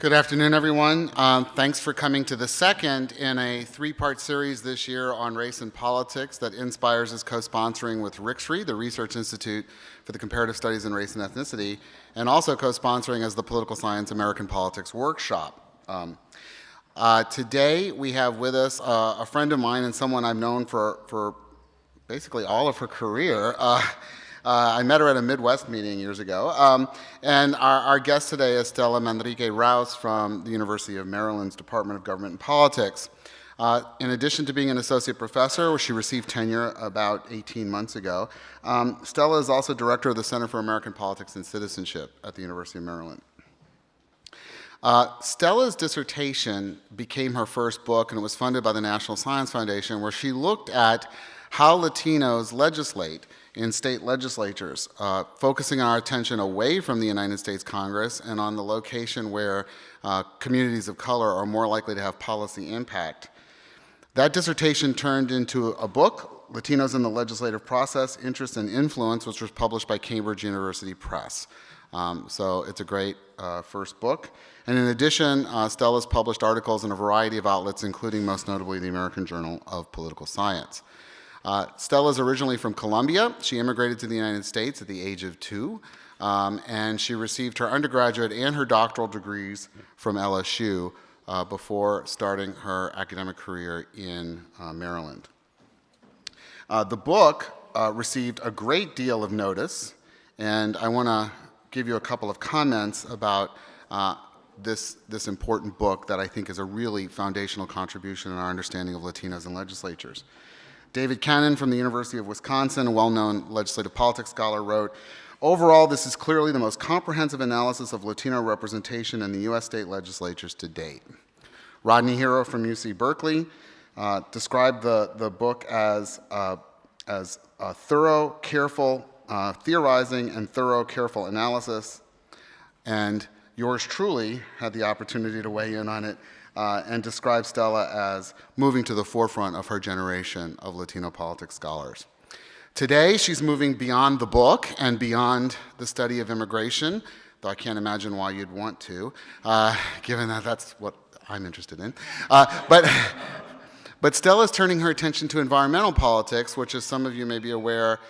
Good afternoon, everyone. Thanks for coming to the second in a three-part series this year on race and politics that Inspires is co-sponsoring with RICSRI, the Research Institute for the Comparative Studies in Race and Ethnicity, and also co-sponsoring as the Political Science American Politics Workshop. Today we have with us a friend of mine and someone I've known for basically all of her career. I met her at a Midwest meeting years ago. And our guest today is Stella Manrique Rouse from the University of Maryland's Department of Government and Politics. In addition to being an associate professor, where she received tenure about 18 months ago, Stella is also director of the Center for American Politics and Citizenship at the University of Maryland. Stella's dissertation became her first book, and it was funded by the National Science Foundation, where she looked at how Latinos legislate in state legislatures, focusing our attention away from the United States Congress and on the location where communities of color are more likely to have policy impact. That dissertation turned into a book, Latinos in the Legislative Process, Interest and Influence, which was published by Cambridge University Press. So it's a great first book. And in addition, Stella's published articles in a variety of outlets, including most notably the American Journal of Political Science. Stella's originally from Colombia. She immigrated to the United States at the age of 2, and she received her undergraduate and her doctoral degrees from LSU before starting her academic career in Maryland. The book received a great deal of notice, and I want to give you a couple of comments about this important book that I think is a really foundational contribution in our understanding of Latinos in legislatures. David Cannon from the University of Wisconsin, a well-known legislative politics scholar, wrote, "Overall, this is clearly the most comprehensive analysis of Latino representation in the U.S. state legislatures to date." Rodney Hero from UC Berkeley described the book as thorough, careful theorizing and thorough, careful analysis. And yours truly had the opportunity to weigh in on it and describe Stella as moving to the forefront of her generation of Latino politics scholars. Today, she's moving beyond the book and beyond the study of immigration, though I can't imagine why you'd want to, given that that's what I'm interested in. But Stella's turning her attention to environmental politics, which, as some of you may be aware,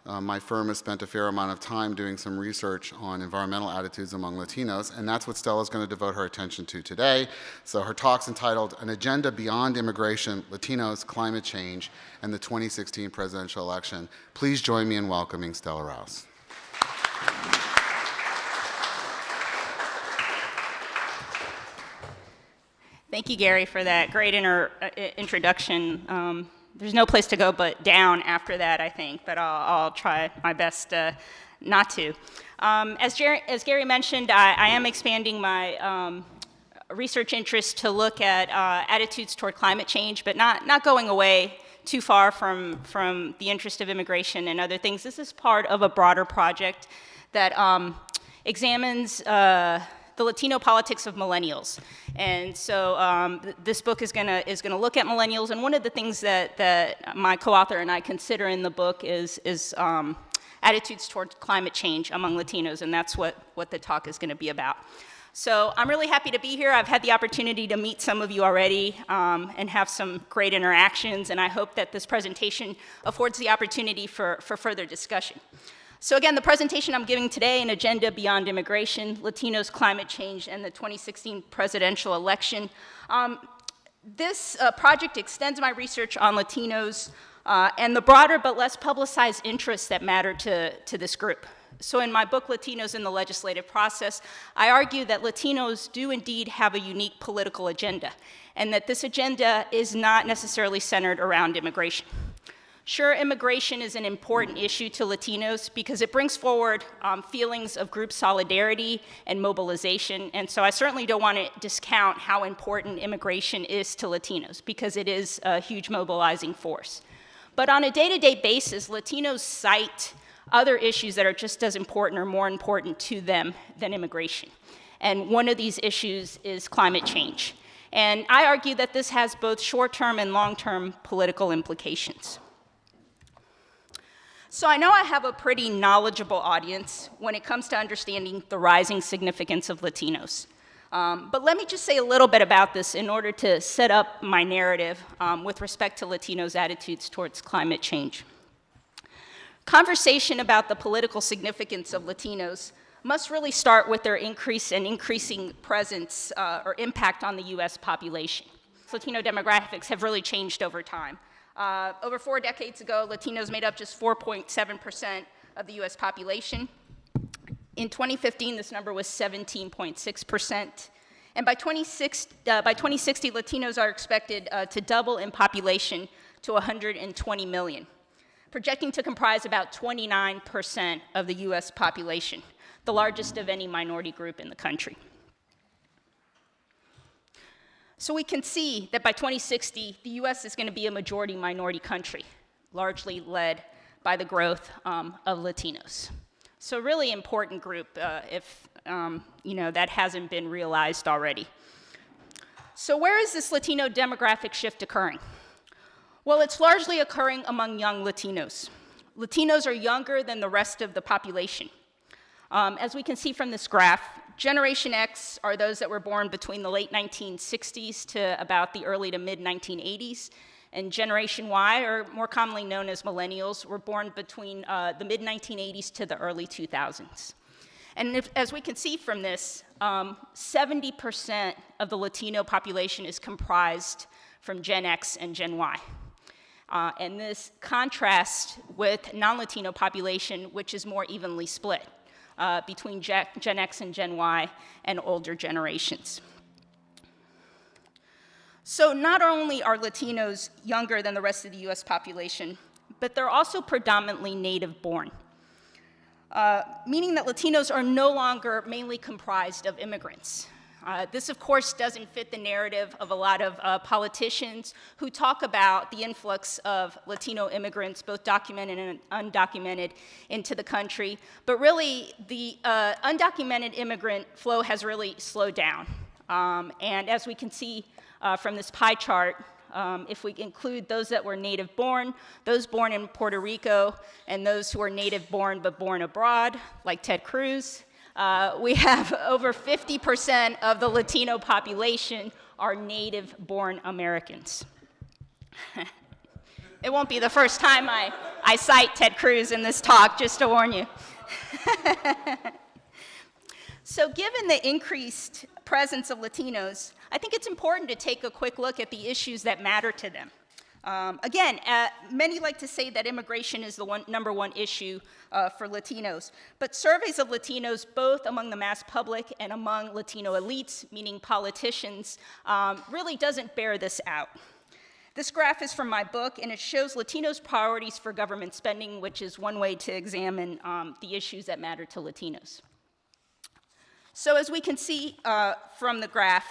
my firm has spent a fair amount of time doing some research on environmental attitudes among Latinos, and that's what Stella's going to devote her attention to today. So her talk's entitled, "An Agenda Beyond Immigration, Latinos, Climate Change, and the 2016 Presidential Election." Please join me in welcoming Stella Rouse. Thank you, Gary, for that great introduction. There's no place to go but down after that, I think, but I'll try my best not to. As Gary mentioned, I am expanding my research interest to look at attitudes toward climate change, but not going away too far from the interest of immigration and other things. This is part of a broader project that examines the Latino politics of millennials. And so this book is gonna look at millennials, and one of the things that my co-author and I consider in the book is attitudes towards climate change among Latinos, and that's what the talk is gonna be about. So I'm really happy to be here. I've had the opportunity to meet some of you already and have some great interactions, and I hope that this presentation affords the opportunity for further discussion. So again, the presentation I'm giving today, An Agenda Beyond Immigration, Latinos, Climate Change, and the 2016 Presidential Election. This project extends my research on Latinos and the broader but less publicized interests that matter to this group. So in my book, Latinos in the Legislative Process, I argue that Latinos do indeed have a unique political agenda, and that this agenda is not necessarily centered around immigration. Sure, immigration is an important issue to Latinos because it brings forward feelings of group solidarity and mobilization, and so I certainly don't want to discount how important immigration is to Latinos because it is a huge mobilizing force. But on a day-to-day basis, Latinos cite other issues that are just as important or more important to them than immigration. And one of these issues is climate change. And I argue that this has both short-term and long-term political implications. So I know I have a pretty knowledgeable audience when it comes to understanding the rising significance of Latinos. But let me just say a little bit about this in order to set up my narrative with respect to Latinos' attitudes towards climate change. Conversation about the political significance of Latinos must really start with their increasing presence or impact on the US population. Latino demographics have really changed over time. Over 4 decades ago, Latinos made up just 4.7% of the US population. In 2015, this number was 17.6%. And by 2060, Latinos are expected to double in population to 120 million, projecting to comprise about 29% of the US population, the largest of any minority group in the country. So we can see that by 2060, the US is going to be a majority minority country, largely led by the growth of Latinos. So a really important group if that hasn't been realized already. So where is this Latino demographic shift occurring? Well, it's largely occurring among young Latinos. Latinos are younger than the rest of the population. As we can see from this graph, Generation X are those that were born between the late 1960s to about the early to mid 1980s. And Generation Y, or more commonly known as Millennials, were born between the mid 1980s to the early 2000s. And as we can see from this, 70% of the Latino population is comprised from Gen X and Gen Y. And this contrasts with non-Latino population, which is more evenly split between Gen X and Gen Y and older generations. So not only are Latinos younger than the rest of the US population, but they're also predominantly native-born, meaning that Latinos are no longer mainly comprised of immigrants. This, of course, doesn't fit the narrative of a lot of politicians who talk about the influx of Latino immigrants, both documented and undocumented, into the country. But really, the undocumented immigrant flow has really slowed down. And as we can see from this pie chart, if we include those that were native-born, those born in Puerto Rico, and those who are native-born but born abroad, like Ted Cruz, we have over 50% of the Latino population are native-born Americans. It won't be the first time I cite Ted Cruz in this talk, just to warn you. So given the increased presence of Latinos, I think it's important to take a quick look at the issues that matter to them. Again, many like to say that immigration is the number one issue for Latinos, but surveys of Latinos, both among the mass public and among Latino elites, meaning politicians, really doesn't bear this out. This graph is from my book, and it shows Latinos' priorities for government spending, which is one way to examine the issues that matter to Latinos. So as we can see from the graph,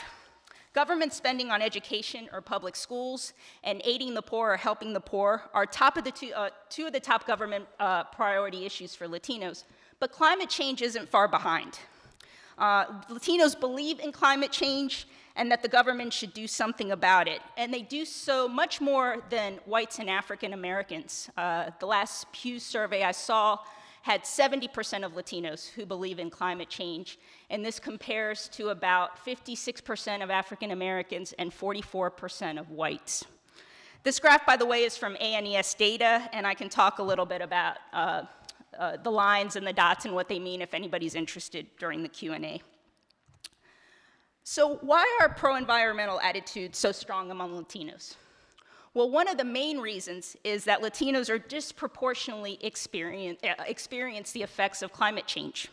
government spending on education or public schools and aiding the poor or helping the poor are two of the top government priority issues for Latinos, but climate change isn't far behind. Latinos believe in climate change and that the government should do something about it, and they do so much more than whites and African Americans. The last Pew survey I saw had 70% of Latinos who believe in climate change, and this compares to about 56% of African Americans and 44% of whites. This graph, by the way, is from ANES data, and I can talk a little bit about the lines and the dots and what they mean if anybody's interested during the Q&A. So why are pro-environmental attitudes so strong among Latinos? Well, one of the main reasons is that Latinos are disproportionately experience the effects of climate change.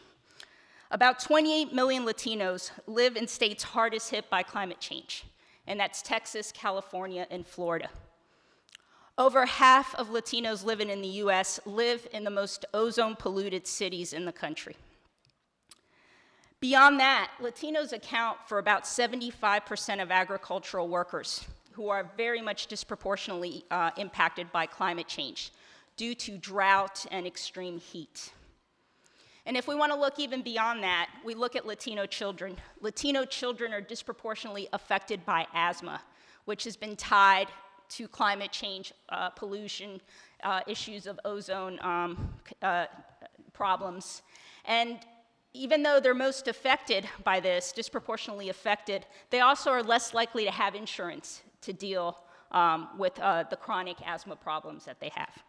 About 28 million Latinos live in states hardest hit by climate change, and that's Texas, California, and Florida. Over half of Latinos living in the US live in the most ozone-polluted cities in the country. Beyond that, Latinos account for about 75% of agricultural workers, who are very much disproportionately impacted by climate change due to drought and extreme heat. And if we want to look even beyond that, we look at Latino children. Latino children are disproportionately affected by asthma, which has been tied to climate change, pollution, issues of ozone problems. And even though they're most affected by this, disproportionately affected, they also are less likely to have insurance to deal with the chronic asthma problems that they have.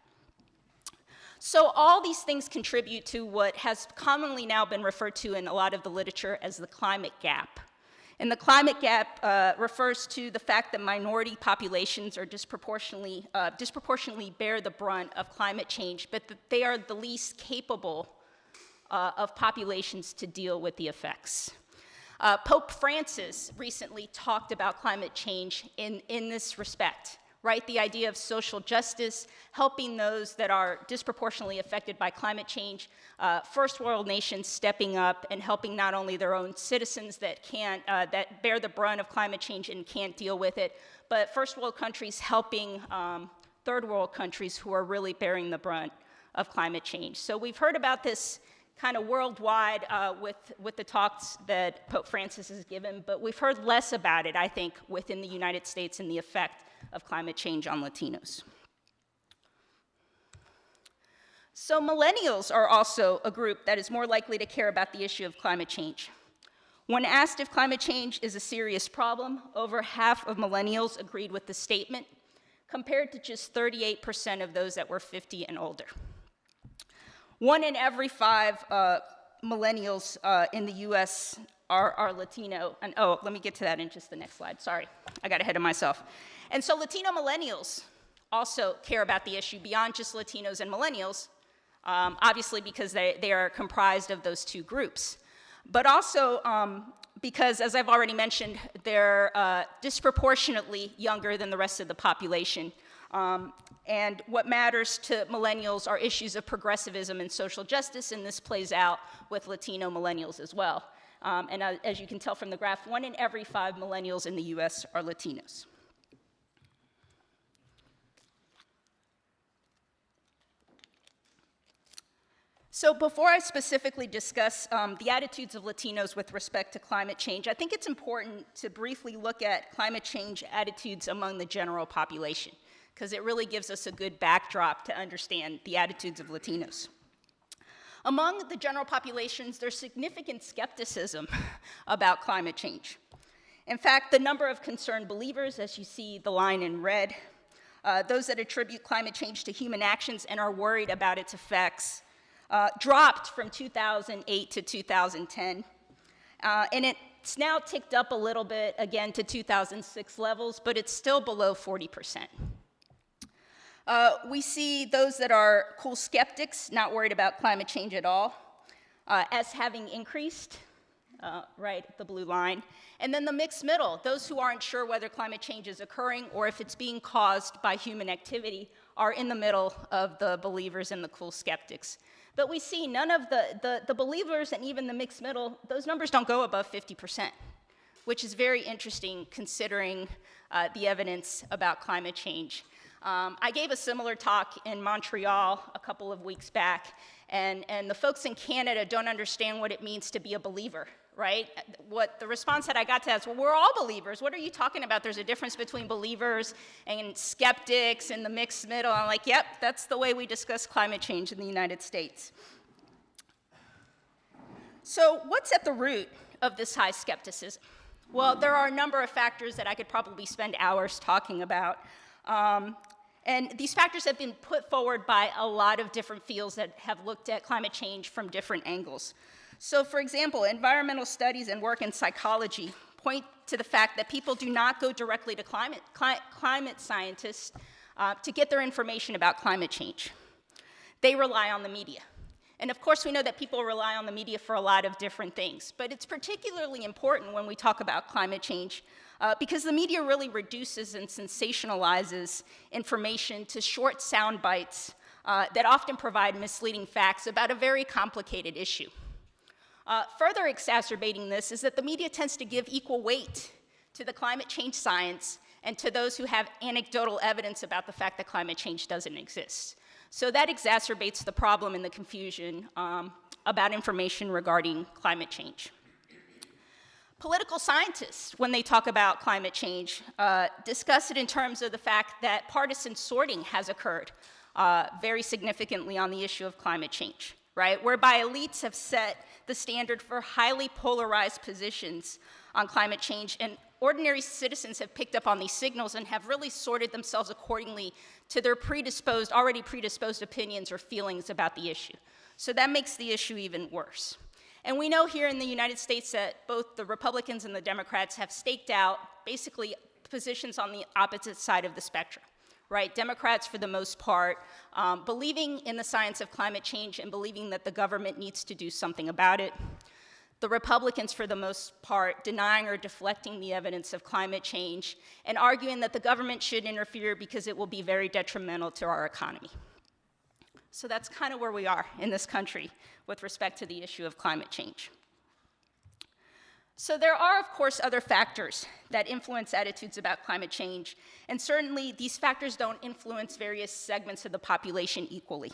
So all these things contribute to what has commonly now been referred to in a lot of the literature as the climate gap. And the climate gap refers to the fact that minority populations are disproportionately bear the brunt of climate change, but that they are the least capable of populations to deal with the effects. Pope Francis recently talked about climate change in this respect, right? The idea of social justice, helping those that are disproportionately affected by climate change, first world nations stepping up and helping not only their own citizens that bear the brunt of climate change and can't deal with it, but first world countries helping third world countries who are really bearing the brunt of climate change. So we've heard about this kind of worldwide with the talks that Pope Francis has given, but we've heard less about it, I think, within the United States and the effect of climate change on Latinos. So millennials are also a group that is more likely to care about the issue of climate change. When asked if climate change is a serious problem, over half of millennials agreed with the statement, compared to just 38% of those that were 50 and older. 1 in every 5 millennials in the US are Latino. And oh, let me get to that in just the next slide. Sorry, I got ahead of myself. And so Latino millennials also care about the issue beyond just Latinos and millennials, obviously because they are comprised of those two groups. But also because, as I've already mentioned, they're disproportionately younger than the rest of the population. And what matters to millennials are issues of progressivism and social justice, and this plays out with Latino millennials as well. And as you can tell from the graph, 1 in every 5 millennials in the US are Latinos. So before I specifically discuss the attitudes of Latinos with respect to climate change, I think it's important to briefly look at climate change attitudes among the general population, because it really gives us a good backdrop to understand the attitudes of Latinos. Among the general populations, there's significant skepticism about climate change. In fact, the number of concerned believers, as you see the line in red, those that attribute climate change to human actions and are worried about its effects, dropped from 2008 to 2010. And it's now ticked up a little bit again to 2006 levels, but it's still below 40%. We see those that are cool skeptics, not worried about climate change at all, as having increased, right, the blue line. And then the mixed middle, those who aren't sure whether climate change is occurring or if it's being caused by human activity, are in the middle of the believers and the cool skeptics. But we see none of the believers and even the mixed middle, those numbers don't go above 50%, which is very interesting considering the evidence about climate change. I gave a similar talk in Montreal a couple of weeks back, and the folks in Canada don't understand what it means to be a believer, right? What the response that I got to that is, well, we're all believers. What are you talking about? There's a difference between believers and skeptics and the mixed middle. I'm like, yep, that's the way we discuss climate change in the United States. So what's at the root of this high skepticism? Well, there are a number of factors that I could probably spend hours talking about. And these factors have been put forward by a lot of different fields that have looked at climate change from different angles. So for example, environmental studies and work in psychology point to the fact that people do not go directly to climate scientists to get their information about climate change. They rely on the media. And of course, we know that people rely on the media for a lot of different things, but it's particularly important when we talk about climate change because the media really reduces and sensationalizes information to short sound bites that often provide misleading facts about a very complicated issue. Further exacerbating this is that the media tends to give equal weight to the climate change science and to those who have anecdotal evidence about the fact that climate change doesn't exist. So that exacerbates the problem and the confusion about information regarding climate change. Political scientists, when they talk about climate change, discuss it in terms of the fact that partisan sorting has occurred very significantly on the issue of climate change, right? Whereby elites have set the standard for highly polarized positions on climate change, and ordinary citizens have picked up on these signals and have really sorted themselves accordingly to their already predisposed opinions or feelings about the issue. So that makes the issue even worse. And we know here in the United States that both the Republicans and the Democrats have staked out basically positions on the opposite side of the spectrum, right? Democrats, for the most part, believing in the science of climate change and believing that the government needs to do something about it. The Republicans, for the most part, denying or deflecting the evidence of climate change and arguing that the government should interfere because it will be very detrimental to our economy. So that's kind of where we are in this country with respect to the issue of climate change. So there are, of course, other factors that influence attitudes about climate change, and certainly these factors don't influence various segments of the population equally.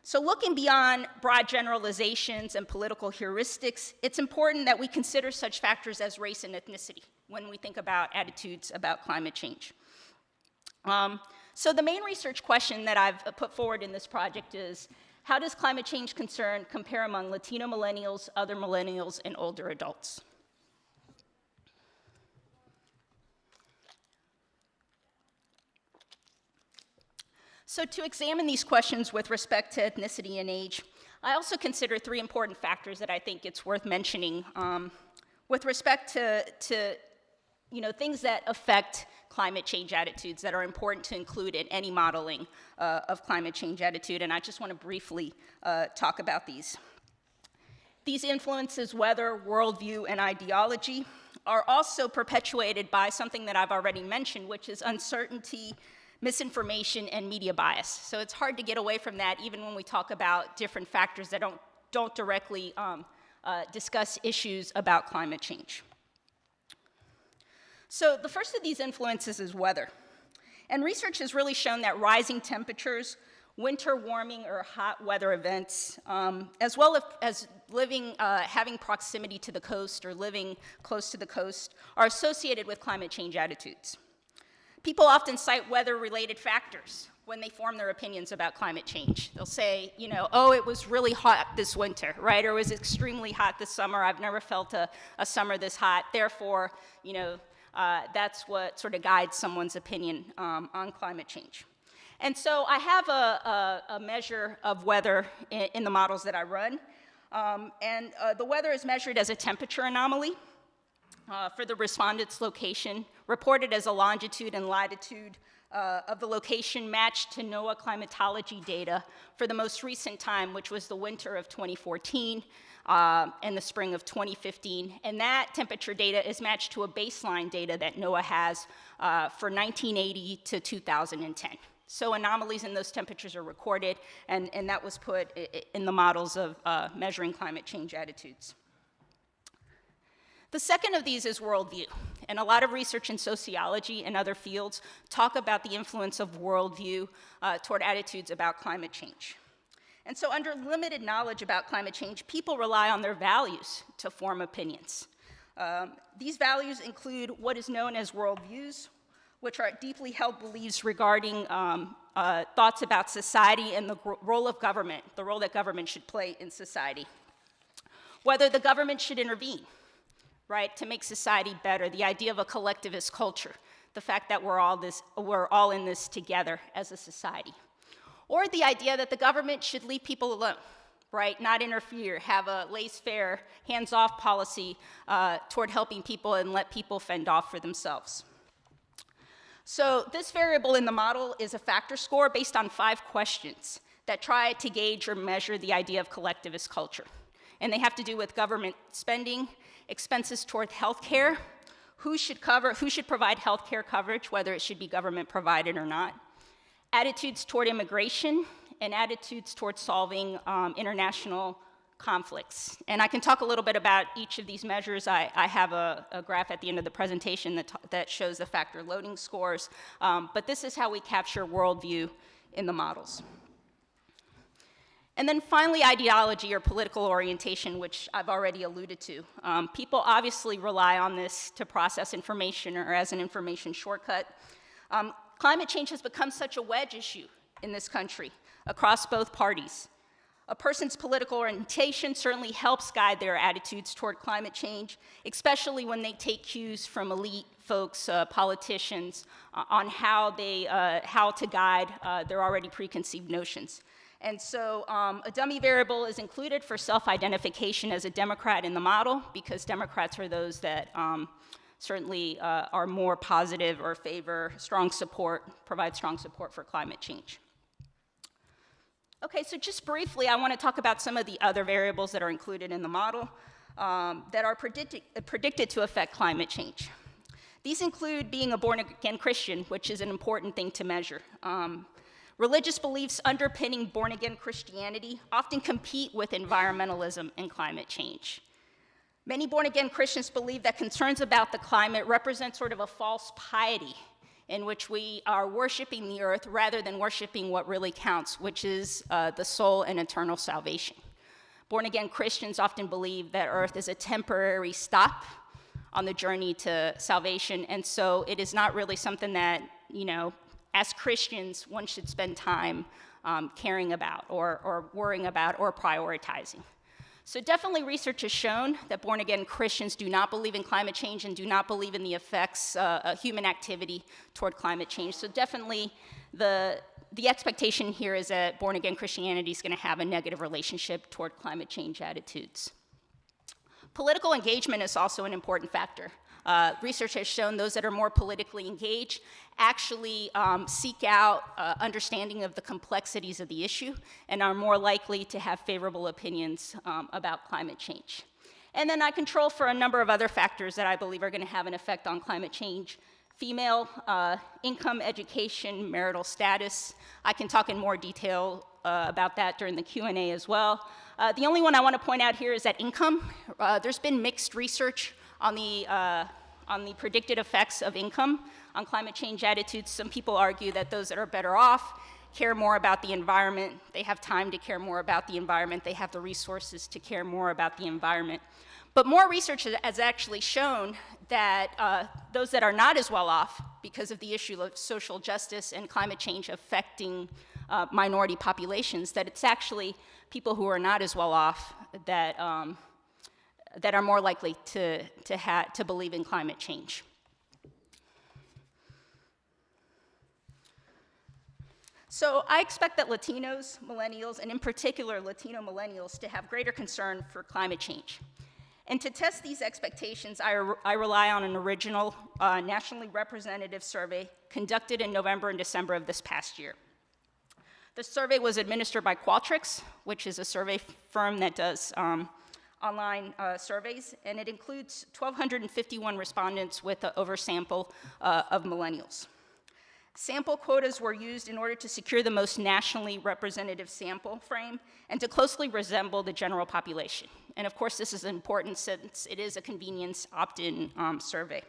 So looking beyond broad generalizations and political heuristics, it's important that we consider such factors as race and ethnicity when we think about attitudes about climate change. So the main research question that I've put forward in this project is, how does climate change concern compare among Latino millennials, other millennials, and older adults? So to examine these questions with respect to ethnicity and age, I also consider three important factors that I think it's worth mentioning with respect to things that affect climate change attitudes that are important to include in any modeling of climate change attitude, and I just want to briefly talk about these. These influences, weather, worldview, and ideology, are also perpetuated by something that I've already mentioned, which is uncertainty, misinformation, and media bias. So it's hard to get away from that even when we talk about different factors that don't directly discuss issues about climate change. So the first of these influences is weather. And research has really shown that rising temperatures, winter warming or hot weather events, as well as having proximity to the coast or living close to the coast, are associated with climate change attitudes. People often cite weather-related factors when they form their opinions about climate change. They'll say, oh, it was really hot this winter, right? Or it was extremely hot this summer. I've never felt a summer this hot. Therefore, that's what sort of guides someone's opinion on climate change. And so I have a measure of weather in the models that I run. And the weather is measured as a temperature anomaly for the respondent's location, reported as a longitude and latitude of the location matched to NOAA climatology data for the most recent time, which was the winter of 2014 and the spring of 2015. And that temperature data is matched to a baseline data that NOAA has for 1980 to 2010. So anomalies in those temperatures are recorded, and that was put in the models of measuring climate change attitudes. The second of these is worldview, and a lot of research in sociology and other fields talk about the influence of worldview toward attitudes about climate change. And so under limited knowledge about climate change, people rely on their values to form opinions. These values include what is known as worldviews, which are deeply held beliefs regarding thoughts about society and the role of government, the role that government should play in society. Whether the government should intervene, right, to make society better, the idea of a collectivist culture, the fact that we're all in this together as a society. Or the idea that the government should leave people alone, right, not interfere, have a laissez-faire, hands-off policy toward helping people and let people fend off for themselves. So this variable in the model is a factor score based on 5 questions that try to gauge or measure the idea of collectivist culture. And they have to do with government spending, expenses toward health care, who should provide health care coverage, whether it should be government provided or not, attitudes toward immigration, and attitudes toward solving international conflicts. And I can talk a little bit about each of these measures. I have a graph at the end of the presentation that shows the factor loading scores, but this is how we capture worldview in the models. And then finally, ideology or political orientation, which I've already alluded to. People obviously rely on this to process information or as an information shortcut. Climate change has become such a wedge issue in this country across both parties. A person's political orientation certainly helps guide their attitudes toward climate change, especially when they take cues from elite folks, politicians, on how to guide their already preconceived notions. And so a dummy variable is included for self-identification as a Democrat in the model, because Democrats are those that certainly are more positive or provide strong support for climate change. Okay, so just briefly, I want to talk about some of the other variables that are included in the model that are predicted to affect climate change. These include being a born-again Christian, which is an important thing to measure. Religious beliefs underpinning born-again Christianity often compete with environmentalism and climate change. Many born-again Christians believe that concerns about the climate represent sort of a false piety in which we are worshiping the earth rather than worshiping what really counts, which is the soul and eternal salvation. Born-again Christians often believe that earth is a temporary stop on the journey to salvation, and so it is not really something that, as Christians, one should spend time caring about or worrying about or prioritizing. So definitely research has shown that born-again Christians do not believe in climate change and do not believe in the effects of human activity toward climate change. So definitely the expectation here is that born-again Christianity is going to have a negative relationship toward climate change attitudes. Political engagement is also an important factor. Research has shown those that are more politically engaged actually seek out understanding of the complexities of the issue and are more likely to have favorable opinions about climate change. And then I control for a number of other factors that I believe are going to have an effect on climate change. Female income, education, marital status. I can talk in more detail about that during the Q&A as well. The only one I want to point out here is that income. There's been mixed research on the predicted effects of income on climate change attitudes. Some people argue that those that are better off care more about the environment. They have time to care more about the environment. They have the resources to care more about the environment. But more research has actually shown that those that are not as well off, because of the issue of social justice and climate change affecting minority populations, that it's actually people who are not as well off that are more likely to believe in climate change. So I expect that Latinos, Millennials, and in particular Latino Millennials to have greater concern for climate change. And to test these expectations, I rely on an original nationally representative survey conducted in November and December of this past year. The survey was administered by Qualtrics, which is a survey firm that does online surveys, and it includes 1,251 respondents with an oversample of millennials. Sample quotas were used in order to secure the most nationally representative sample frame and to closely resemble the general population. And of course, this is important since it is a convenience opt-in survey.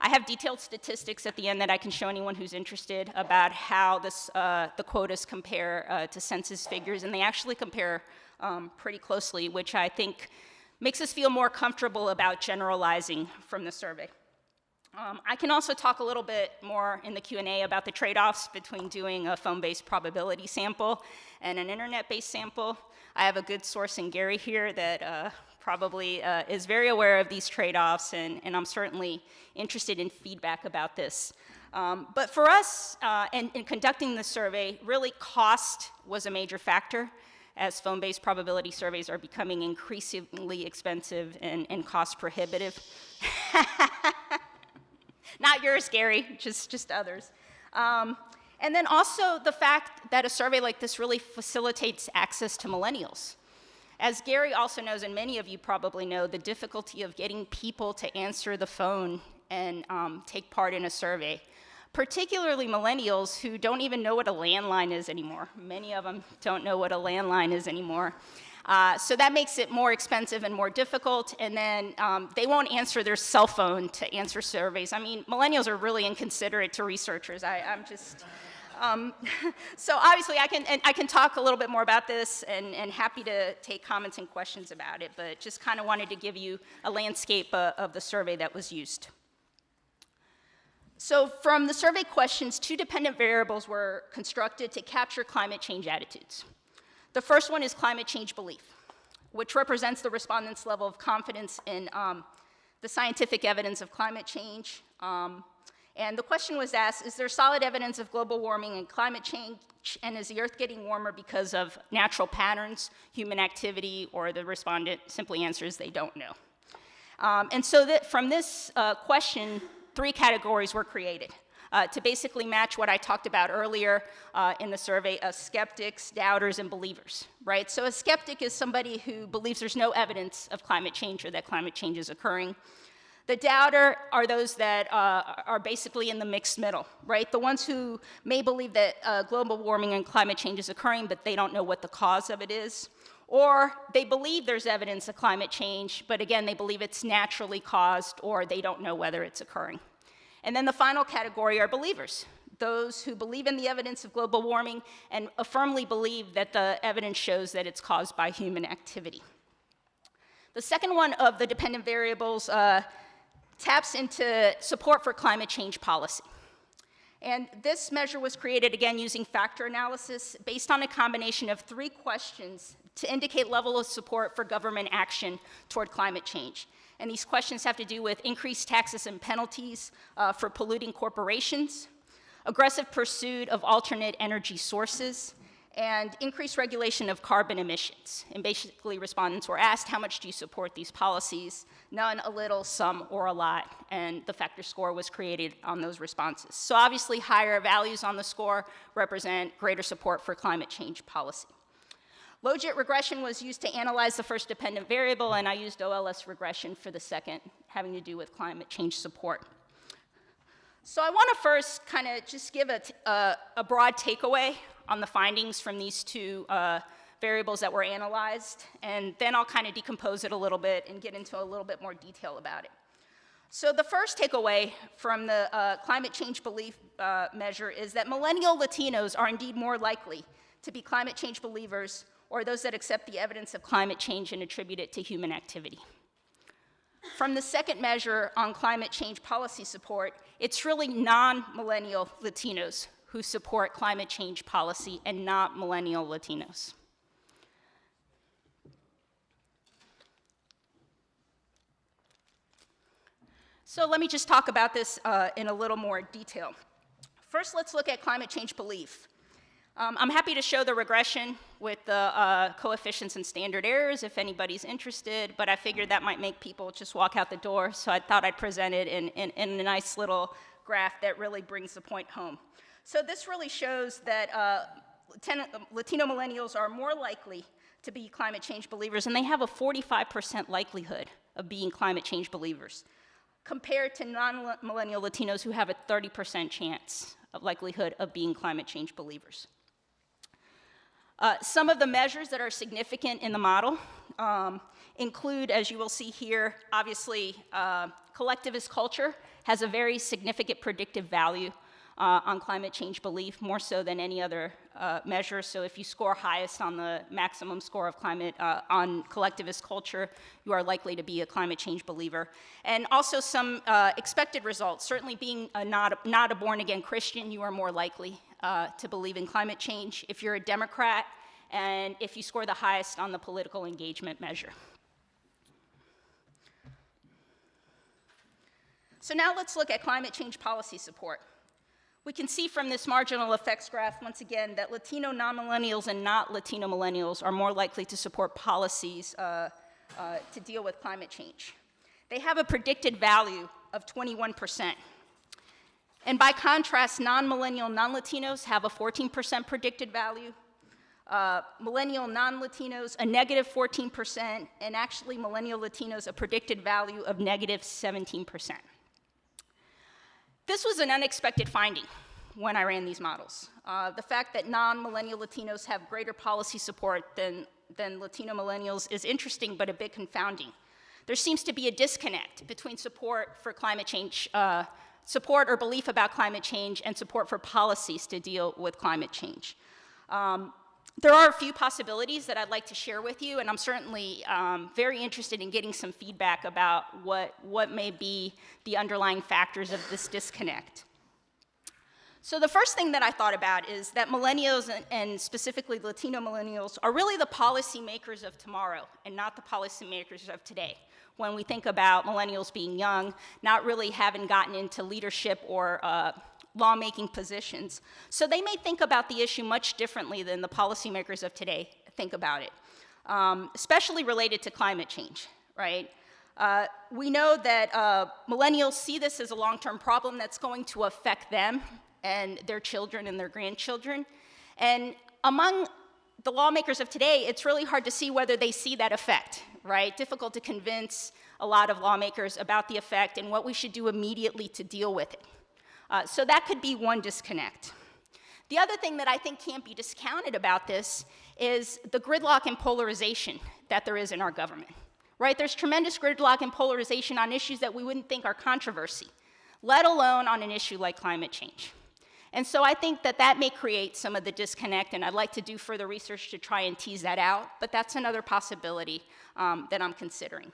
I have detailed statistics at the end that I can show anyone who's interested about how the quotas compare to census figures, and they actually compare pretty closely, which I think makes us feel more comfortable about generalizing from the survey. I can also talk a little bit more in the Q&A about the trade-offs between doing a phone-based probability sample and an internet-based sample. I have a good source in Gary here that probably is very aware of these trade-offs, and I'm certainly interested in feedback about this. But for us, in conducting the survey, really cost was a major factor, as phone-based probability surveys are becoming increasingly expensive and cost prohibitive. Not yours, Gary, just others. And then also the fact that a survey like this really facilitates access to millennials. As Gary also knows, and many of you probably know, the difficulty of getting people to answer the phone and take part in a survey, particularly millennials who don't even know what a landline is anymore. Many of them don't know what a landline is anymore. So that makes it more expensive and more difficult, and then they won't answer their cell phone to answer surveys. I mean, millennials are really inconsiderate to researchers. I'm just, so obviously I can talk a little bit more about this and happy to take comments and questions about it, but just kind of wanted to give you a landscape of the survey that was used. So from the survey questions, 2 dependent variables were constructed to capture climate change attitudes. The first one is climate change belief, which represents the respondents' level of confidence in the scientific evidence of climate change. And the question was asked, is there solid evidence of global warming and climate change, and is the Earth getting warmer because of natural patterns, human activity, or the respondent simply answers they don't know. And so that from this question, 3 categories were created to basically match what I talked about earlier in the survey of skeptics, doubters, and believers, right? So a skeptic is somebody who believes there's no evidence of climate change or that climate change is occurring. The doubter are those that are basically in the mixed middle, right? The ones who may believe that global warming and climate change is occurring, but they don't know what the cause of it is. Or they believe there's evidence of climate change, but again, they believe it's naturally caused, or they don't know whether it's occurring. And then the final category are believers, those who believe in the evidence of global warming and firmly believe that the evidence shows that it's caused by human activity. The second one of the dependent variables taps into support for climate change policy. And this measure was created, again, using factor analysis based on a combination of 3 questions to indicate level of support for government action toward climate change. And these questions have to do with increased taxes and penalties for polluting corporations, aggressive pursuit of alternate energy sources, and increased regulation of carbon emissions. And basically, respondents were asked, how much do you support these policies? None, a little, some, or a lot. And the factor score was created on those responses. So obviously, higher values on the score represent greater support for climate change policy. Logit regression was used to analyze the first dependent variable, and I used OLS regression for the second, having to do with climate change support. So I want to first kind of just give a broad takeaway on the findings from these 2 variables that were analyzed, and then I'll kind of decompose it a little bit and get into a little bit more detail about it. So the first takeaway from the climate change belief measure is that millennial Latinos are indeed more likely to be climate change believers, or those that accept the evidence of climate change and attribute it to human activity. From the second measure on climate change policy support, it's really non-millennial Latinos who support climate change policy and not millennial Latinos. So let me just talk about this in a little more detail. First, let's look at climate change belief. I'm happy to show the regression with the coefficients and standard errors if anybody's interested, but I figured that might make people just walk out the door, so I thought I'd present it in a nice little graph that really brings the point home. So this really shows that Latino millennials are more likely to be climate change believers, and they have a 45% likelihood of being climate change believers, compared to non-millennial Latinos who have a 30% chance of likelihood of being climate change believers. Some of the measures that are significant in the model include, as you will see here, obviously, collectivist culture has a very significant predictive value on climate change belief, more so than any other measure. So if you score highest on the maximum score of climate on collectivist culture, you are likely to be a climate change believer. And also some expected results. Certainly being not a born-again Christian, you are more likely to believe in climate change. If you're a Democrat, and if you score the highest on the political engagement measure. So now let's look at climate change policy support. We can see from this marginal effects graph, once again, that Latino non-millennials and not Latino millennials are more likely to support policies to deal with climate change. They have a predicted value of 21%. And by contrast, non-millennial non-Latinos have a 14% predicted value, millennial non-Latinos a negative 14%, and actually millennial Latinos a predicted value of negative 17%. This was an unexpected finding when I ran these models. The fact that non-millennial Latinos have greater policy support than Latino millennials is interesting, but a bit confounding. There seems to be a disconnect between support for climate change, support or belief about climate change, and support for policies to deal with climate change. There are a few possibilities that I'd like to share with you, and I'm certainly very interested in getting some feedback about what may be the underlying factors of this disconnect. So the first thing that I thought about is that millennials, and specifically Latino millennials, are really the policymakers of tomorrow and not the policymakers of today. When we think about millennials being young, not really having gotten into leadership or lawmaking positions. So they may think about the issue much differently than the policymakers of today think about it, especially related to climate change, right? We know that millennials see this as a long-term problem that's going to affect them and their children and their grandchildren. And among the lawmakers of today, it's really hard to see whether they see that effect, right? Difficult to convince a lot of lawmakers about the effect and what we should do immediately to deal with it. So that could be one disconnect. The other thing that I think can't be discounted about this is the gridlock and polarization that there is in our government, right? There's tremendous gridlock and polarization on issues that we wouldn't think are controversy, let alone on an issue like climate change. And so I think that that may create some of the disconnect, and I'd like to do further research to try and tease that out, but that's another possibility that I'm considering.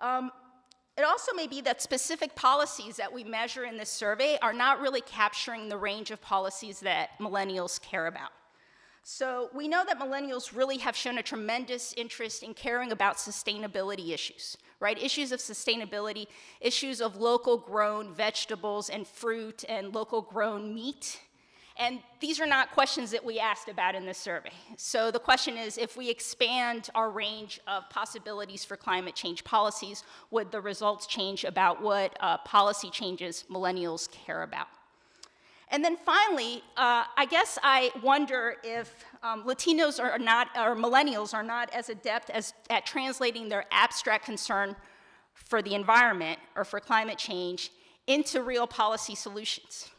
It also may be that specific policies that we measure in this survey are not really capturing the range of policies that millennials care about. So we know that millennials really have shown a tremendous interest in caring about sustainability issues, right? Issues of sustainability, issues of local grown vegetables and fruit and local grown meat. And these are not questions that we asked about in this survey. So the question is, if we expand our range of possibilities for climate change policies, would the results change about what policy changes millennials care about? And then finally, I guess I wonder if Latinos are not, or millennials are not as adept at translating their abstract concern for the environment or for climate change into real policy solutions.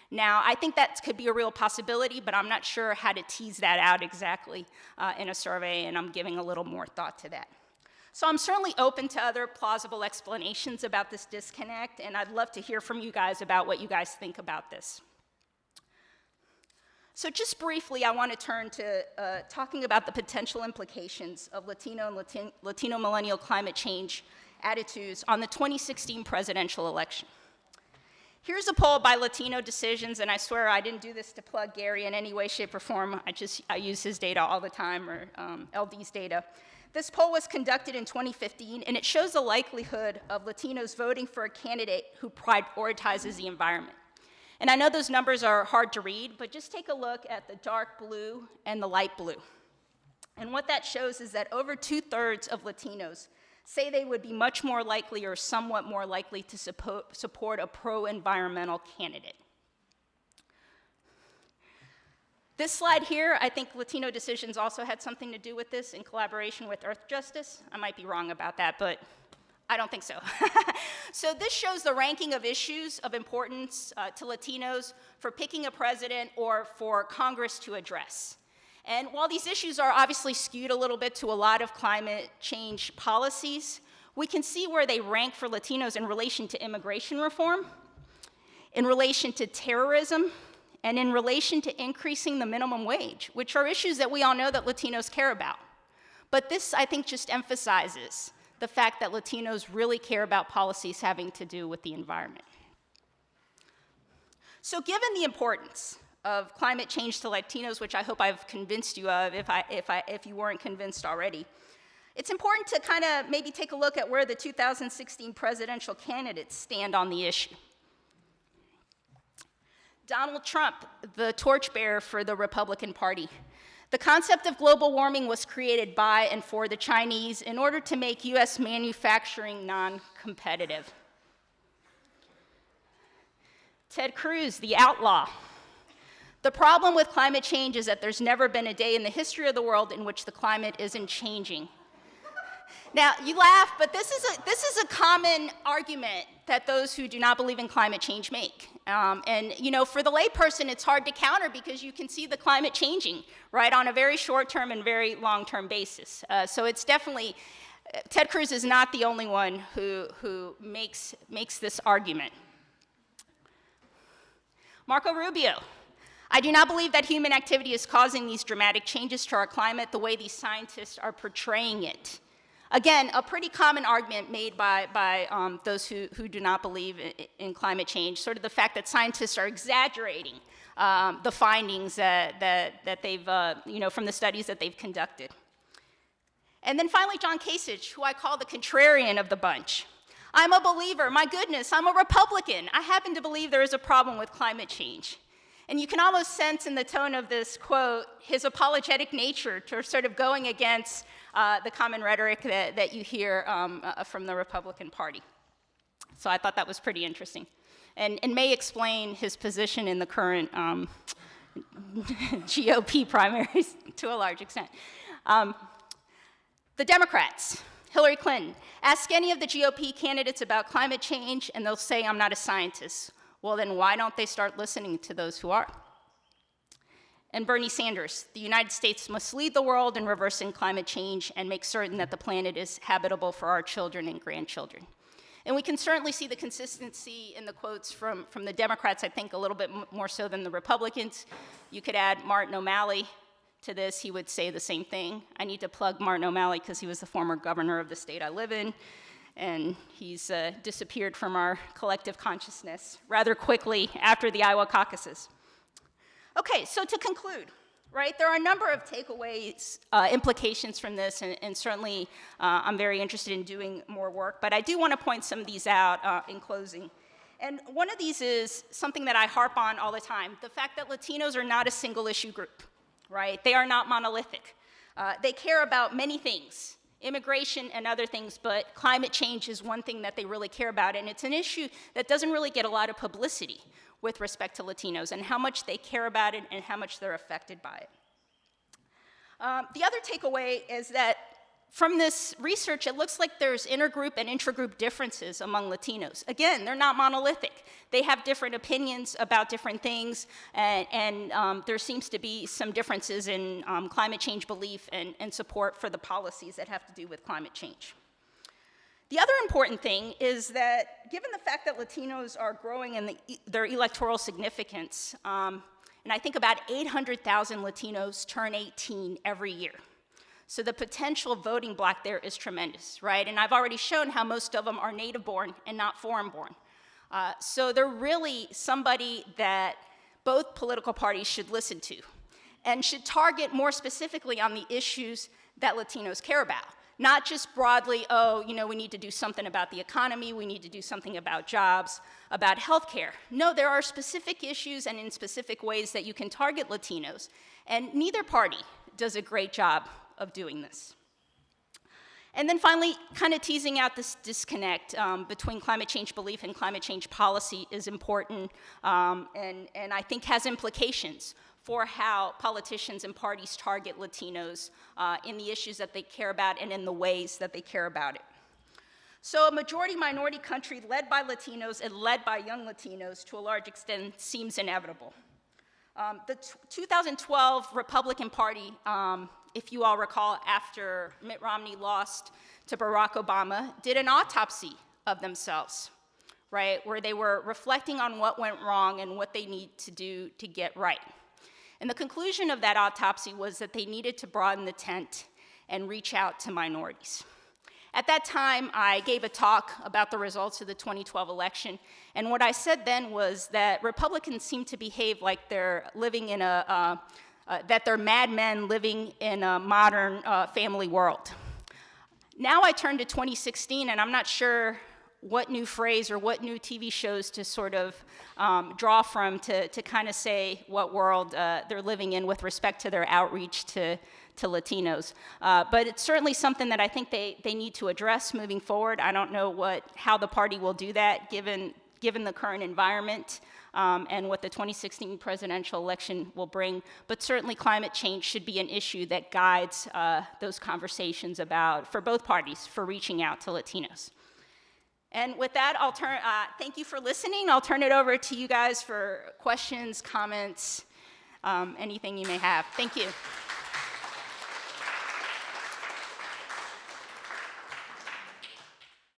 Now, I think that could be a real possibility, but I'm not sure how to tease that out exactly in a survey, and I'm giving a little more thought to that. So I'm certainly open to other plausible explanations about this disconnect, and I'd love to hear from you guys about what you guys think about this. So just briefly, I want to turn to talking about the potential implications of Latino and Latino millennial climate change attitudes on the 2016 presidential election. Here's a poll by Latino Decisions, and I swear I didn't do this to plug Gary in any way, shape, or form. I use his data all the time, or LD's data. This poll was conducted in 2015, and it shows the likelihood of Latinos voting for a candidate who prioritizes the environment. And I know those numbers are hard to read, but just take a look at the dark blue and the light blue. And what that shows is that over 2/3 of Latinos say they would be much more likely or somewhat more likely to support a pro-environmental candidate. This slide here, I think Latino Decisions also had something to do with this in collaboration with Earth Justice. I might be wrong about that, but I don't think so. So this shows the ranking of issues of importance to Latinos for picking a president or for Congress to address. And while these issues are obviously skewed a little bit to a lot of climate change policies, we can see where they rank for Latinos in relation to immigration reform, in relation to terrorism, and in relation to increasing the minimum wage, which are issues that we all know that Latinos care about. But this, I think, just emphasizes the fact that Latinos really care about policies having to do with the environment. So given the importance of climate change to Latinos, which I hope I've convinced you of if you weren't convinced already, it's important to kind of maybe take a look at where the 2016 presidential candidates stand on the issue. Donald Trump, the torchbearer for the Republican Party. The concept of global warming was created by and for the Chinese in order to make US manufacturing non-competitive. Ted Cruz, the outlaw. The problem with climate change is that there's never been a day in the history of the world in which the climate isn't changing. Now, you laugh, but this is a common argument that those who do not believe in climate change make. And you know, for the layperson, it's hard to counter because you can see the climate changing, right, on a very short-term and very long-term basis. So it's definitely, Ted Cruz is not the only one who makes this argument. Marco Rubio. I do not believe that human activity is causing these dramatic changes to our climate the way these scientists are portraying it. Again, a pretty common argument made by those who do not believe in climate change, sort of the fact that scientists are exaggerating the findings that they've, from the studies that they've conducted. And then finally, John Kasich, who I call the contrarian of the bunch. I'm a believer, my goodness, I'm a Republican. I happen to believe there is a problem with climate change. And you can almost sense in the tone of this quote his apologetic nature to sort of going against the common rhetoric that you hear from the Republican Party. So I thought that was pretty interesting. And may explain his position in the current GOP primaries to a large extent. The Democrats, Hillary Clinton, ask any of the GOP candidates about climate change and they'll say, I'm not a scientist. Well, then why don't they start listening to those who are? And Bernie Sanders, the United States must lead the world in reversing climate change and make certain that the planet is habitable for our children and grandchildren. And we can certainly see the consistency in the quotes from the Democrats, I think a little bit more so than the Republicans. You could add Martin O'Malley to this. He would say the same thing. I need to plug Martin O'Malley because he was the former governor of the state I live in. And he's disappeared from our collective consciousness rather quickly after the Iowa caucuses. Okay, so to conclude, right, there are a number of takeaways, implications from this, and certainly I'm very interested in doing more work, but I do want to point some of these out in closing. And one of these is something that I harp on all the time, the fact that Latinos are not a single issue group, right? They are not monolithic. They care about many things, immigration and other things, but climate change is one thing that they really care about, and it's an issue that doesn't really get a lot of publicity with respect to Latinos and how much they care about it and how much they're affected by it. The other takeaway is that from this research, it looks like there's intergroup and intragroup differences among Latinos. Again, they're not monolithic. They have different opinions about different things, and there seems to be some differences in climate change belief and support for the policies that have to do with climate change. The other important thing is that given the fact that Latinos are growing in their electoral significance, and I think about 800,000 Latinos turn 18 every year. So the potential voting block there is tremendous, right? And I've already shown how most of them are native-born and not foreign-born. So they're really somebody that both political parties should listen to and should target more specifically on the issues that Latinos care about. Not just broadly, oh, we need to do something about the economy, we need to do something about jobs, about healthcare. No, there are specific issues and in specific ways that you can target Latinos, and neither party does a great job of doing this. And then finally, kind of teasing out this disconnect between climate change belief and climate change policy is important, and I think has implications for how politicians and parties target Latinos in the issues that they care about and in the ways that they care about it. So a majority-minority country led by Latinos and led by young Latinos to a large extent seems inevitable. The 2012 Republican Party, if you all recall, after Mitt Romney lost to Barack Obama, did an autopsy of themselves, right, where they were reflecting on what went wrong and what they need to do to get right. And the conclusion of that autopsy was that they needed to broaden the tent and reach out to minorities. At that time, I gave a talk about the results of the 2012 election, and what I said then was that Republicans seem to behave like they're living in that they're madmen living in a modern family world. Now I turn to 2016, and I'm not sure what new phrase or what new TV shows to sort of draw from to kind of say what world they're living in with respect to their outreach to Latinos. But it's certainly something that I think they need to address moving forward. I don't know how the party will do that given the current environment and what the 2016 presidential election will bring. But certainly climate change should be an issue that guides those conversations for both parties for reaching out to Latinos. And with that, thank you for listening. I'll turn it over to you guys for questions, comments, anything you may have. Thank you.